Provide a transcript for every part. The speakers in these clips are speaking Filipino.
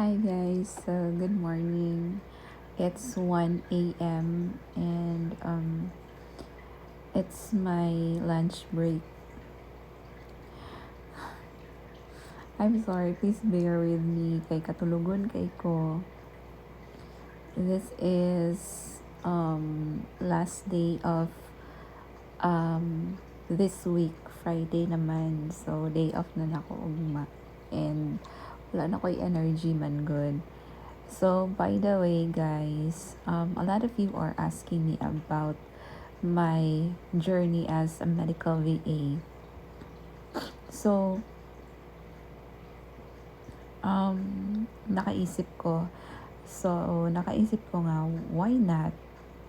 Hi guys, good morning. It's 1 a.m. and it's my lunch break. I'm sorry, please bear with me kay katulugon kay ko. This is last day of this week, Friday naman. So day off na nako ugma. And wala na ko'y energy man good. So, by the way, guys, a lot of you are asking me about my journey as a medical VA. So, nakaisip ko nga, why not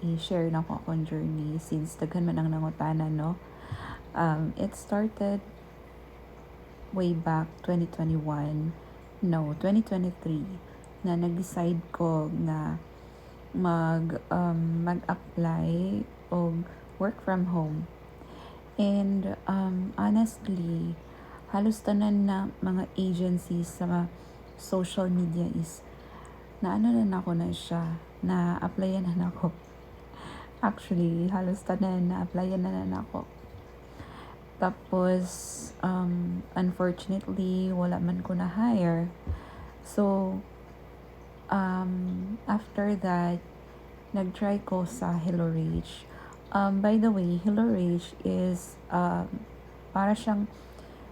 i-share na ko akong journey since daghan man ang nangutana, no? It started way back 2023 na nag-decide ko na mag-apply o work from home. And honestly, halos tanan na mga agencies sa social media is na ako na siya, na applyan na ako. Actually, halos tanan na applyan na ako. Tapos, unfortunately, wala man ko na hire. So, after that, nag-try ko sa Hello Rage. By the way, Hello Rage is para siyang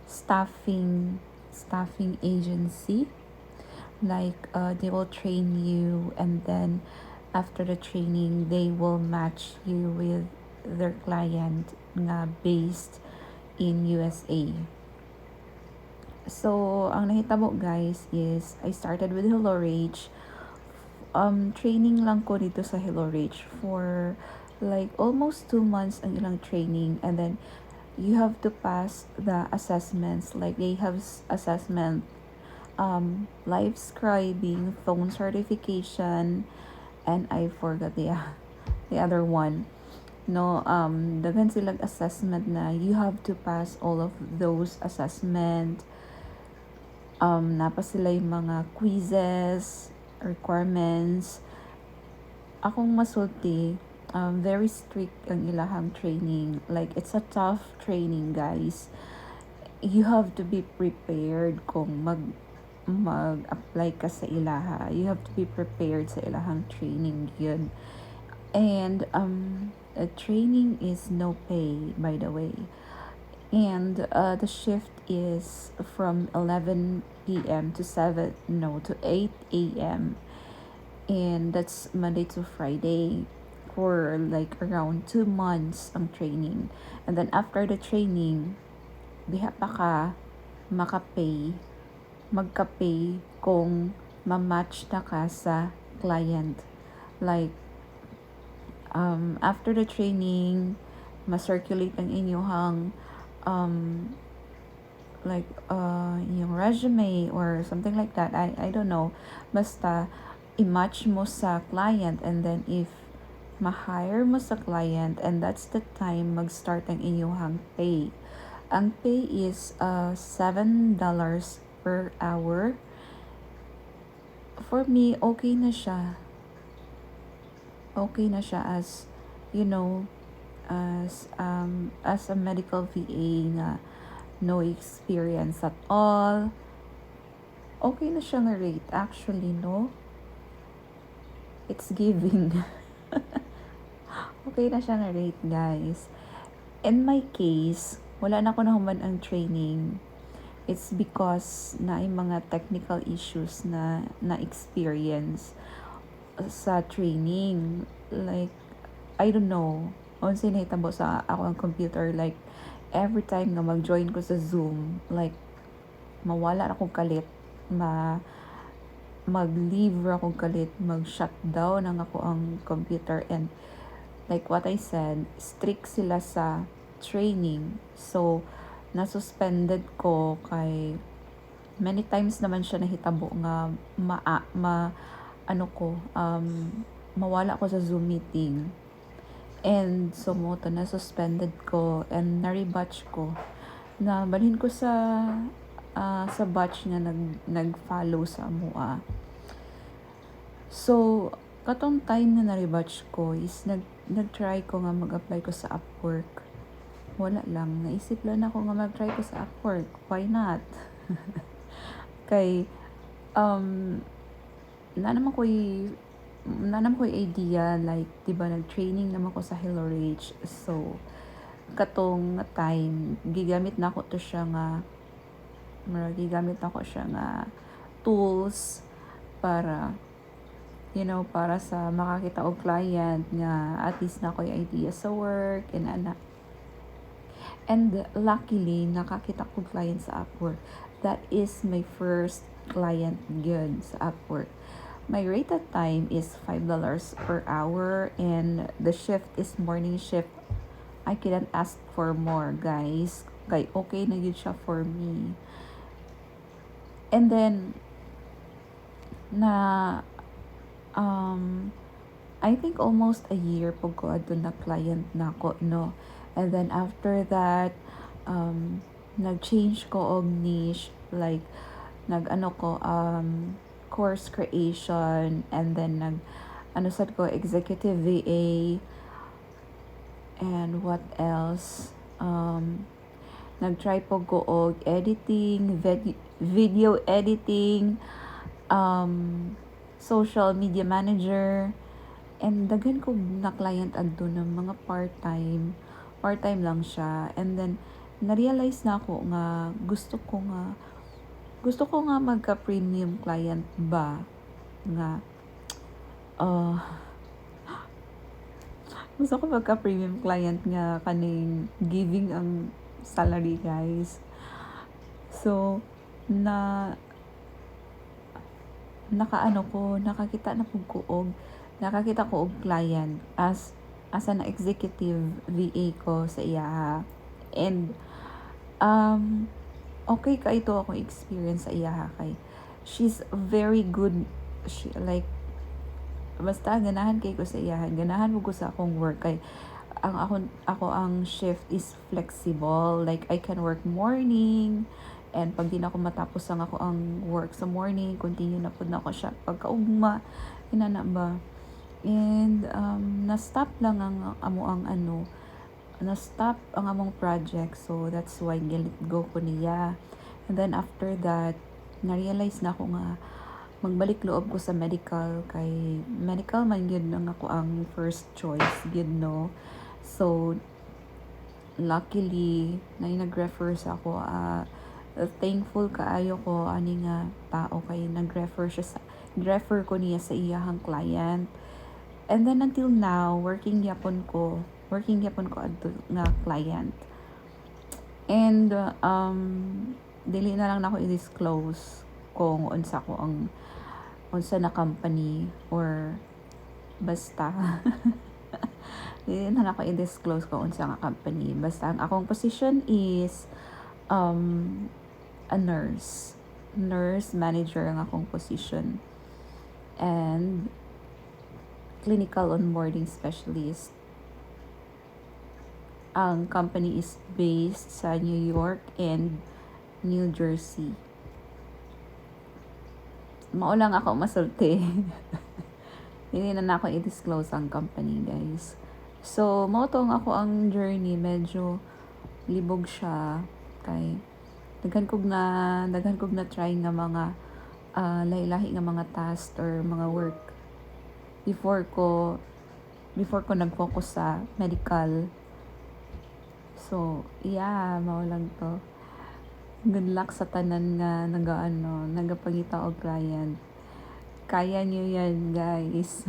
staffing agency. Like, they will train you, and then after the training, they will match you with their client nga based in USA. So, ang nahitabo guys is I started with Hello Rage. Training lang ko dito sa Hello Rage for like almost 2 months ang ilang training, and then you have to pass the assessments. Like they have assessment, live scribing, phone certification, and I forgot the other one. No, daghan silang assessment na you have to pass all of those assessment. Napa sila yung mga quizzes, requirements. Akong masulti, very strict ang ilahang training. Like, it's a tough training, guys. You have to be prepared kung mag-apply ka sa ilaha. You have to be prepared sa ilahang training yun. And training is no pay, by the way. And the shift is from 11 p.m. to 8 a.m. And that's Monday to Friday for like around 2 months ang training. And then after the training, diha pa ka magka-pay kung ma-match na ka sa client. Like, after the training, ma-circulate ang inyong yung resume or something like that. I don't know. Basta, i-match mo sa client, and then if ma-hire mo sa client, and that's the time mag-start ang inyong pay. Ang pay is $7 per hour. For me, okay na siya. Okay na siya as, you know, as a medical VA nga no experience at all. Okay na siya nga rate actually, no? It's giving. Okay na siya nga rate, guys. In my case, wala na ko nahuman ang training. It's because na yung mga technical issues na experience sa training. Like, I don't know, unsa nahitabo sa ako ang computer, like every time nga mag-join ko sa Zoom, like mawala akong kalit, mag-leave akong kalit, mag-shutdown ang ako ang computer. And like what I said, strict sila sa training. So, na-suspended ko kay many times naman siya nahitabo nga mawala ko sa Zoom meeting. And so moto na suspended ko and na-rebatch ko. Na balhin ko sa batch nga nag-follow sa mua. So, katong time nga na-rebatch ko is nag-try ko nga mag-apply ko sa Upwork. Wala lang, naisip lang ako nga mag-try ko sa Upwork. Why not? Kay, um, na naman ko'y idea, like, di ba, nag-training naman ko sa Hello Rage. So, katong time, gigamit na ko to siya nga, gigamit na ko siya nga tools para, para sa makakita og client nga at least na ko'y idea sa work, and ana. And luckily, nakakita ko client sa Upwork. That is my first client good sa Upwork. My rated time is $5 per hour and the shift is morning shift. I couldn't ask for more, guys. Kay okay na yun siya for me. And then, I think almost a year po ko adto na client na ko, no? And then after that, nag-change ko og niche, like, course creation, and then sad ko, executive VA, and what else? Nag-try po ko og editing, video editing, social media manager, and daghan ko na client adto ng mga part-time lang siya. And then na-realize na ako nga gusto ko nga magka-premium client ba nga gusto ko magka-premium client nga kaning giving ang salary, guys. So nakakita ko og client as an executive VA ko sa iya. And okay ka ito akong experience sa iya, kay she's very good. She, like, basta ganahan kay ko sa iya, ganahan mo ko sa akong work, kay ako ang shift is flexible, like I can work morning, and pag di na ako matapos ang ako ang work sa morning, continue na pud na ako siya pagkaugma, inana ba. And na-stop lang ang na-stop ang among project, so that's why gilit go ko niya. And then after that, na-realize na ako nga magbalik loob ko sa medical, kay medical man yun ang ako ang first choice, no. So luckily nag-refer sa ako, thankful kaayo ko ani nga tao, kay nag-refer ko niya sa iyahang client. And then until now, working yapon ko adto nga client. And dili na lang nako i-disclose kung unsa na company, or basta dili na ako i-disclose kung unsa nga company. Basta ang akong position is a nurse manager ang akong position, and clinical onboarding specialist. Ang company is based sa New York and New Jersey. Mao lang ako masulti. Hindi na ako i-disclose ang company, guys. So, mao tong ako ang journey, medyo libog siya, kay daghan kog na try nga mga lahi-lahi nga mga task or mga work before ko nag-focus sa medical. So, yeah, mao lang to. Good luck sa tanan nga nagapangita og client. Kaya nyo yan, guys.